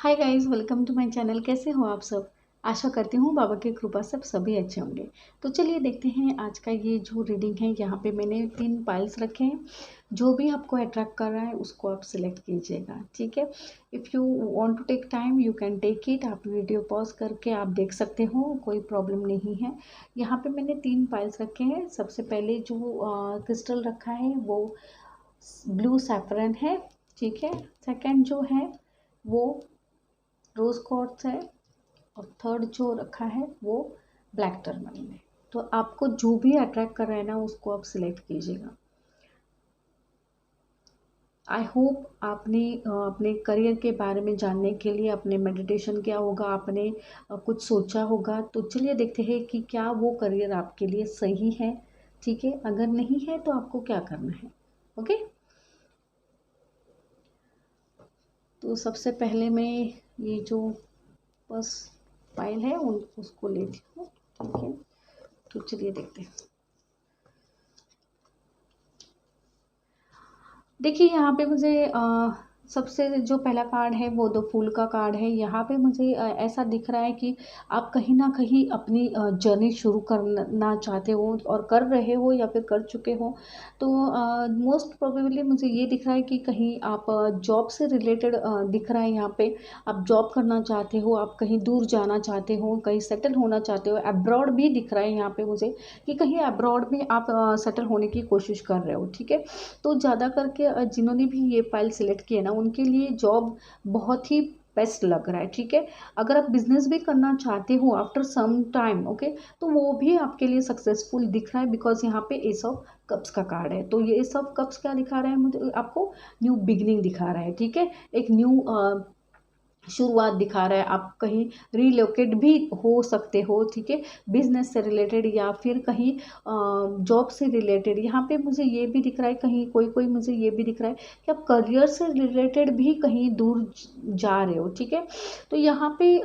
Hi guys, welcome to my channel. कैसे हो आप सब? आशा करती हूँ बाबा की कृपा से आप सभी अच्छे होंगे। तो चलिए देखते हैं आज का ये जो रीडिंग है। यहाँ पे मैंने 3 पाइल्स रखे हैं। जो भी आपको अट्रैक्ट कर रहा है उसको आप सिलेक्ट कीजिएगा, ठीक है। If you want to take time you can take it. आप वीडियो पॉज करके आप देख सकते हो, कोई प्रॉब्लम नहीं है। यहाँ पे मैंने 3 पाइल्स रखे हैं। सबसे पहले जो क्रिस्टल रखा है वो ब्लू सैफरन है, ठीक है। सेकेंड जो है वो रोज़ क्वार्ट्ज है और थर्ड जो रखा है वो ब्लैक टर्मलिन है। तो आपको जो भी अट्रैक्ट कर रहा है ना उसको आप सिलेक्ट कीजिएगा। आई होप आपने अपने करियर के बारे में जानने के लिए अपने मेडिटेशन किया होगा, आपने कुछ सोचा होगा। तो चलिए देखते हैं कि क्या वो करियर आपके लिए सही है, ठीक है। अगर नहीं है तो आपको क्या करना है, ओके। तो सबसे पहले मैं ये जो बस फाइल है उसको लेती हूँ, ठीक है। तो चलिए देखते हैं। देखिए यहाँ पे मुझे सबसे जो पहला कार्ड है वो 2 फूल का कार्ड है। यहाँ पे मुझे ऐसा दिख रहा है कि आप कहीं ना कहीं अपनी जर्नी शुरू करना चाहते हो और कर रहे हो या फिर कर चुके हो। तो मोस्ट प्रोबेबली मुझे ये दिख रहा है कि कहीं आप जॉब से रिलेटेड दिख रहा है। यहाँ पे आप जॉब करना चाहते हो, आप कहीं दूर जाना चाहते हो, कहीं सेटल होना चाहते हो। अब्रॉड भी दिख रहा है यहाँ पे मुझे कि कहीं अब्रॉड में आप सेटल होने की कोशिश कर रहे हो, ठीक है। तो ज़्यादा करके जिन्होंने भी ये फाइल सिलेक्ट किया ना उनके लिए जॉब बहुत ही बेस्ट लग रहा है, ठीक है। अगर आप बिजनेस भी करना चाहते हो आफ्टर सम टाइम, ओके, तो वो भी आपके लिए सक्सेसफुल दिख रहा है। बिकॉज यहाँ पे एस ऑफ कप्स का कार्ड है। तो ये एस ऑफ कप्स क्या दिखा रहा है मुझे, आपको न्यू बिगनिंग दिखा रहा है, ठीक है। एक न्यू शुरुआत दिखा रहा है। आप कहीं रिलोकेट भी हो सकते हो, ठीक है, बिजनेस से रिलेटेड या फिर कहीं जॉब से रिलेटेड। यहाँ पे मुझे ये भी दिख रहा है, कहीं कोई कोई मुझे ये भी दिख रहा है कि आप करियर से रिलेटेड भी कहीं दूर जा रहे हो, ठीक है। तो यहाँ पे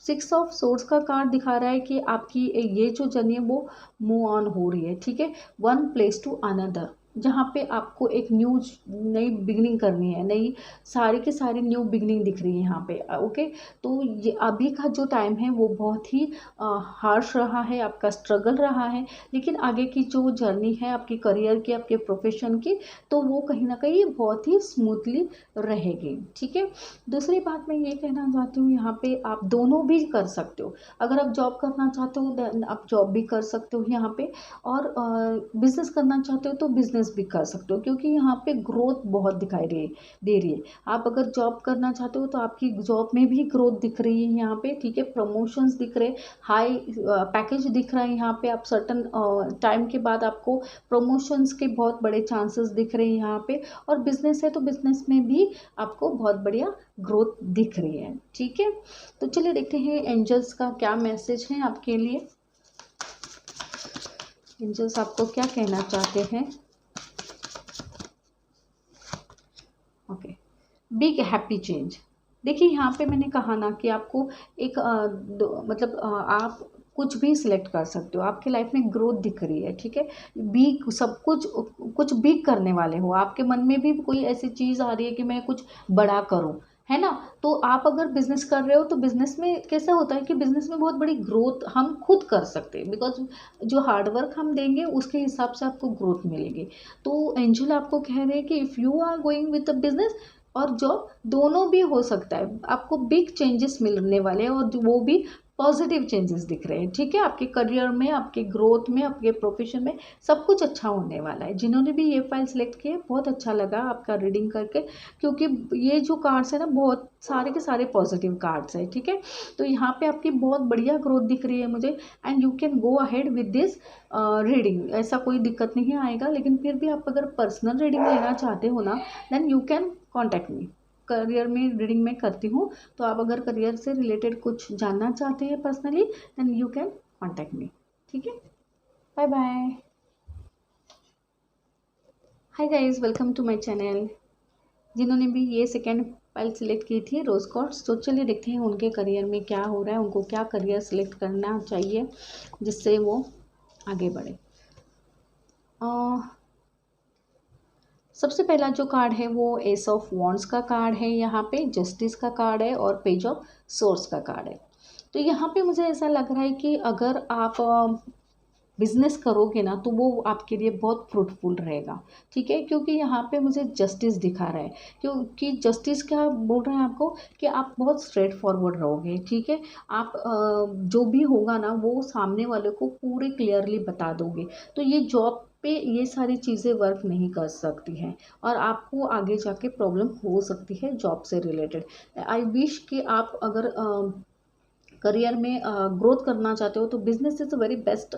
6 ऑफ सोर्ड्स का कार्ड दिखा रहा है कि आपकी ये जो जर्नी है वो मूव ऑन हो रही है, ठीक है, वन प्लेस टू अनदर। जहाँ पे आपको एक नई बिगनिंग करनी है, नई सारी की सारी न्यू बिगनिंग दिख रही है यहाँ पे, ओके। तो ये अभी का जो टाइम है वो बहुत ही हार्श रहा है, आपका स्ट्रगल रहा है। लेकिन आगे की जो जर्नी है आपकी करियर की, आपके प्रोफेशन की, तो वो कहीं ना कहीं बहुत ही स्मूथली रहेगी, ठीक है। दूसरी बात मैं ये कहना चाहती हूँ, यहाँ पे आप दोनों भी कर सकते हो। अगर आप जॉब करना चाहते हो देन आप जॉब भी कर सकते हो यहाँ पे, और बिजनेस करना चाहते हो तो बिजनेस भी कर सकते हो, क्योंकि यहाँ पे ग्रोथ बहुत दिखाई दे रही है। आप अगर जॉब करना चाहते हो तो आपकी जॉब में भी ग्रोथ दिख रही है यहाँ पे, ठीक है। प्रमोशंस दिख रहे, हाई पैकेज दिख रहा है यहाँ पे। आप सर्टन टाइम के बाद आपको प्रमोशंस के बहुत बड़े चांसेस दिख रहे हैं यहाँ पे। और बिजनेस है तो बिजनेस में भी आपको बहुत बढ़िया ग्रोथ दिख रही है, ठीक है। तो चलिए देखते हैं एंजल्स का क्या मैसेज है आपके लिए। एंजल्स आपको क्या कहना चाहते हैं? Okay, big happy change. देखिए यहाँ पे मैंने कहा ना कि आपको एक मतलब आप कुछ भी सिलेक्ट कर सकते हो। आपके लाइफ में ग्रोथ दिख रही है, ठीक है। बिग सब कुछ, कुछ बिग करने वाले हो। आपके मन में भी कोई ऐसी चीज़ आ रही है कि मैं कुछ बड़ा करूं, है ना। तो आप अगर बिजनेस कर रहे हो तो बिजनेस में कैसा होता है कि बिजनेस में बहुत बड़ी ग्रोथ हम खुद कर सकते हैं। बिकॉज जो हार्डवर्क हम देंगे उसके हिसाब से आपको ग्रोथ मिलेगी। तो एंजल आपको कह रहे हैं कि if you are going with the business और जॉब, दोनों भी हो सकता है, आपको बिग चेंजेस मिलने वाले हैं और वो भी पॉजिटिव चेंजेस दिख रहे हैं, ठीक है। आपके करियर में, आपके ग्रोथ में, आपके प्रोफेशन में सब कुछ अच्छा होने वाला है। जिन्होंने भी ये फाइल सेलेक्ट किए बहुत अच्छा लगा आपका रीडिंग करके, क्योंकि ये जो कार्ड्स है ना बहुत सारे के सारे पॉजिटिव कार्ड्स है, ठीक है। तो यहाँ पे आपकी बहुत बढ़िया ग्रोथ दिख रही है मुझे, and you can go ahead with this reading. ऐसा कोई दिक्कत नहीं आएगा। लेकिन फिर भी आप अगर पर्सनल रीडिंग लेना चाहते हो ना then you can contact me. Career में रीडिंग मैं करती हूँ, तो आप अगर करियर से रिलेटेड कुछ जानना चाहते हैं personally then you can contact me, ठीक है। Bye bye. Hi guys, welcome to my channel. जिन्होंने भी ये सेकेंड फाइल सिलेक्ट की थी रोज कॉर्ड्स, तो चलिए देखते हैं उनके करियर में क्या हो रहा है, उनको क्या करियर सिलेक्ट करना चाहिए जिससे वो आगे बढ़े। सबसे पहला जो कार्ड है वो एस ऑफ वॉन्ड्स का कार्ड है, यहाँ पे जस्टिस का कार्ड है और पेज ऑफ सोर्स का कार्ड है। तो यहाँ पे मुझे ऐसा लग रहा है कि अगर आप बिजनेस करोगे ना तो वो आपके लिए बहुत फ्रूटफुल रहेगा, ठीक है, क्योंकि यहाँ पे मुझे जस्टिस दिखा रहा है। क्योंकि जस्टिस क्या बोल रहा है आपको कि आप बहुत स्ट्रेट फॉरवर्ड रहोगे, ठीक है। आप जो भी होगा ना वो सामने वाले को पूरे क्लियरली बता दोगे। तो ये जॉब पे ये सारी चीज़ें वर्क नहीं कर सकती हैं और आपको आगे जाके प्रॉब्लम हो सकती है जॉब से रिलेटेड। आई विश कि आप अगर करियर में ग्रोथ करना चाहते हो तो business is very best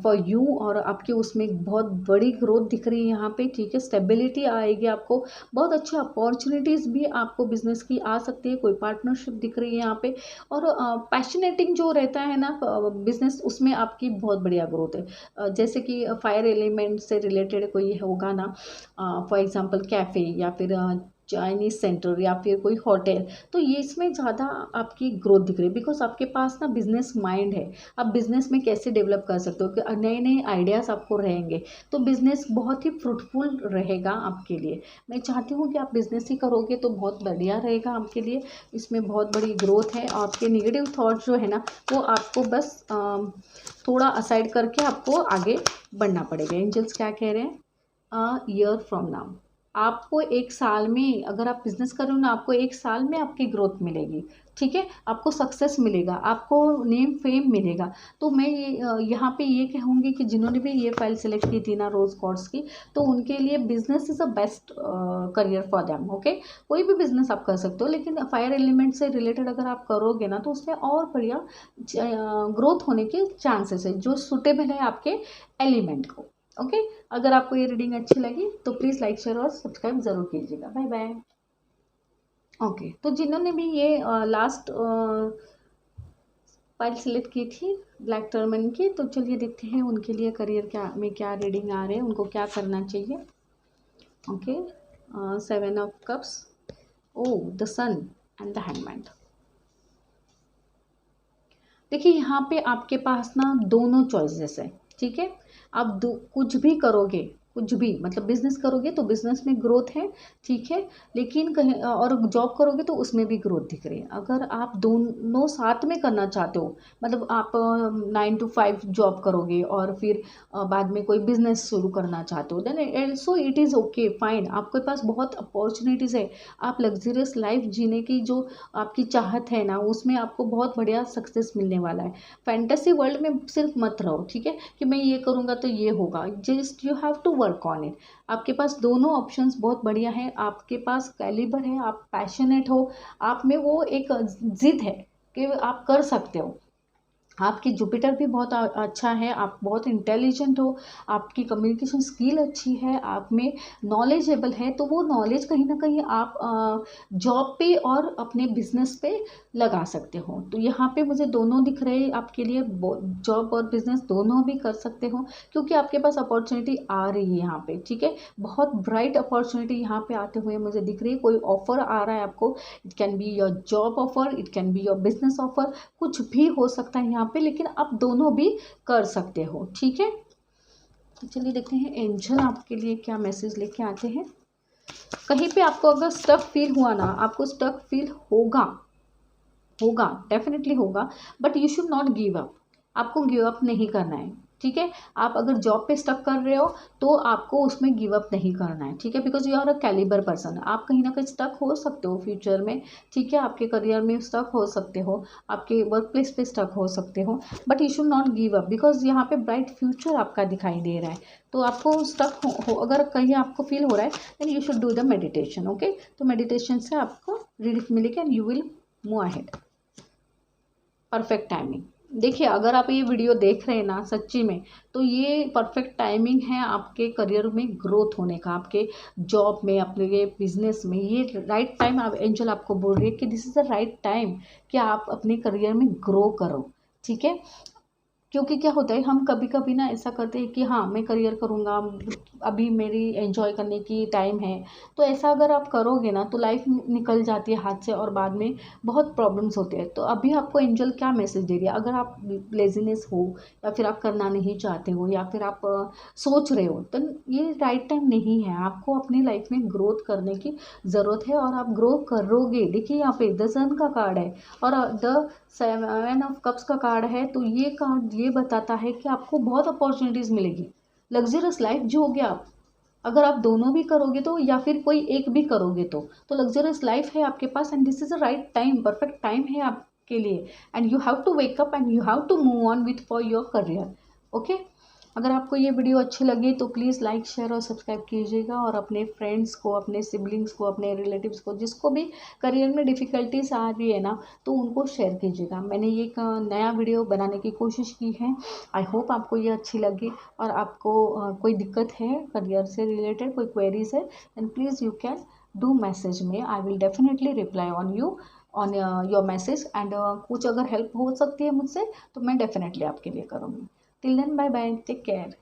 for you, और आपके उसमें बहुत बड़ी ग्रोथ दिख रही है यहाँ पे, ठीक है। स्टेबिलिटी आएगी आपको, बहुत अच्छी अपॉर्चुनिटीज़ भी आपको बिजनेस की आ सकती है, कोई पार्टनरशिप दिख रही है यहाँ पे। और पैशनेटिंग जो रहता है ना बिजनेस, उसमें आपकी बहुत बढ़िया ग्रोथ है। जैसे कि फायर एलिमेंट से रिलेटेड कोई होगा ना, फॉर एग्जांपल कैफ़े या फिर चाइनीज़ सेंटर या फिर कोई होटल, तो ये इसमें ज़्यादा आपकी ग्रोथ दिख रही है बिकॉज आपके पास ना बिजनेस माइंड है। आप बिजनेस में कैसे डेवलप कर सकते हो कि नए नए आइडियाज़ आपको रहेंगे, तो बिजनेस बहुत ही फ्रूटफुल रहेगा आपके लिए। मैं चाहती हूँ कि आप बिजनेस ही करोगे तो बहुत बढ़िया रहेगा आपके लिए, इसमें बहुत बड़ी ग्रोथ है। आपके नेगेटिव थॉट जो है ना वो आपको बस थोड़ा असाइड करके आपको आगे बढ़ना पड़ेगा। एंजल्स क्या कह रहे हैं, ईयर फ्रॉम नाउ, आपको एक साल में, अगर आप बिजनेस कर रहे हो ना, आपको एक साल में आपकी ग्रोथ मिलेगी, ठीक है। आपको सक्सेस मिलेगा, आपको नेम फेम मिलेगा। तो मैं ये यहाँ पे ये कहूँगी कि जिन्होंने भी ये फाइल सेलेक्ट की थी ना रोज कॉर्ड्स की, तो उनके लिए business is a best career for them, okay. कोई भी बिजनेस आप कर सकते हो, लेकिन फायर एलिमेंट से रिलेटेड अगर आप करोगे ना तो उसमें और बढ़िया ग्रोथ होने के चांसेस है जो सुटेबल है आपके एलिमेंट को, ओके। अगर आपको ये रीडिंग अच्छी लगी तो प्लीज़ लाइक शेयर और सब्सक्राइब ज़रूर कीजिएगा। Bye bye. ओके, तो जिन्होंने भी ये लास्ट फाइल सेलेक्ट की थी ब्लैक टर्मन की, तो चलिए देखते हैं उनके लिए करियर क्या रीडिंग आ रहे हैं, उनको क्या करना चाहिए। Okay, 7 of cups, oh the sun and the hangman. देखिए यहाँ पे आपके पास ना दोनों चॉइसेस है, ठीक है। आप कुछ भी करोगे, कुछ भी मतलब बिजनेस करोगे तो बिजनेस में ग्रोथ है, ठीक है। लेकिन कहीं और जॉब करोगे तो उसमें भी ग्रोथ दिख रही है। अगर आप दोनों साथ में करना चाहते हो, मतलब आप 9 to 5 जॉब करोगे और फिर बाद में कोई बिजनेस शुरू करना चाहते हो, then also it is okay fine. आपके पास बहुत अपॉर्चुनिटीज़ है, आप लग्जरियस लाइफ जीने की जो आपकी चाहत है ना उसमें आपको बहुत बढ़िया सक्सेस मिलने वाला है। फैंटेसी वर्ल्ड में सिर्फ मत रहो, ठीक है, कि मैं ये करूँगा तो ये होगा। Just you have to work on it. आपके पास दोनों ऑप्शंस बहुत बढ़िया है, आपके पास कैलिबर है, आप पैशनेट हो, आप में वो एक जिद है कि आप कर सकते हो। आपकी जुपिटर भी बहुत अच्छा है, आप बहुत इंटेलिजेंट हो, आपकी कम्युनिकेशन स्किल अच्छी है, आप में नॉलेजेबल है। तो वो नॉलेज कहीं ना कहीं आप जॉब पे और अपने बिजनेस पे लगा सकते हो। तो यहाँ पे मुझे दोनों दिख रहे हैं आपके लिए, जॉब और बिजनेस दोनों भी कर सकते हो क्योंकि आपके पास अपॉर्चुनिटी आ रही है यहाँ पे, ठीक है। बहुत ब्राइट अपॉर्चुनिटी यहाँ पे आते हुए मुझे दिख रही है। कोई ऑफर आ रहा है आपको, it can be your job offer, it can be your business offer, कुछ भी हो सकता है यहाँ पे, लेकिन आप दोनों भी कर सकते हो, ठीक है। तो चलिए देखते हैं एंजल आपके लिए क्या मैसेज लेके आते हैं। कहीं पे आपको अगर स्टक फील हुआ ना, आपको स्टक फील होगा, डेफिनेटली होगा, but you should not give up. आपको गिव अप नहीं करना है, ठीक है। आप अगर जॉब पे स्टक कर रहे हो तो आपको उसमें गिव अप नहीं करना है, ठीक है, because you are a calibre person. आप कहीं ना कहीं स्टक हो सकते हो फ्यूचर में, ठीक है, आपके करियर में स्टक हो सकते हो, आपके वर्क प्लेस पे स्टक हो सकते हो, but you should not give up because यहाँ पे ब्राइट फ्यूचर आपका दिखाई दे रहा है। तो आपको स्टक हो अगर कहीं आपको फील हो रहा है then you should do the meditation, okay. तो मेडिटेशन से आपको रिलीफ मिलेगी and you will move ahead. Perfect timing, देखिए अगर आप ये वीडियो देख रहे हैं ना सच्ची में, तो ये परफेक्ट टाइमिंग है आपके करियर में ग्रोथ होने का, आपके जॉब में, अपने बिजनेस में। ये राइट टाइम, आप एंजल आपको बोल रही है कि this is the right time कि आप अपने करियर में ग्रो करो, ठीक है। क्योंकि क्या होता है, हम कभी कभी ना ऐसा करते हैं कि हाँ मैं करियर करूँगा, अभी मेरी एंजॉय करने की टाइम है। तो ऐसा अगर आप करोगे ना तो लाइफ निकल जाती है हाथ से और बाद में बहुत प्रॉब्लम्स होते हैं। तो अभी आपको एंजल क्या मैसेज दे रही है, अगर आप लेजीनेस हो या फिर आप करना नहीं चाहते हो या फिर आप सोच रहे हो, तो ये राइट टाइम नहीं है। आपको अपनी लाइफ में ग्रोथ करने की ज़रूरत है और आप ग्रो करोगे। देखिए यहाँ पे द सन का कार्ड है और द 7 ऑफ कप्स का कार्ड है। तो ये कार्ड ये बताता है कि आपको बहुत अपॉर्चुनिटीज़ मिलेगी, लग्जरियस लाइफ जियोगे आप। अगर आप दोनों भी करोगे तो, या फिर कोई एक भी करोगे तो लग्जरियस लाइफ है आपके पास, and this is a right time, perfect time है आपके लिए। And you have to wake up and you have to move on with for your career. Okay, अगर आपको ये वीडियो अच्छी लगी तो प्लीज़ लाइक शेयर और सब्सक्राइब कीजिएगा, और अपने फ्रेंड्स को, अपने सिबलिंग्स को, अपने रिलेटिव्स को, जिसको भी करियर में डिफ़िकल्टीज आ रही है ना, तो उनको शेयर कीजिएगा। मैंने ये एक नया वीडियो बनाने की कोशिश की है। आई होप आपको ये अच्छी लगी। और आपको कोई दिक्कत है करियर से रिलेटेड, कोई क्वेरीज है, then please you can do message में, I will definitely reply on you, on your message. And कुछ अगर हेल्प हो सकती है मुझसे तो मैं डेफिनेटली आपके लिए करूँगी। Till then, bye bye, take care.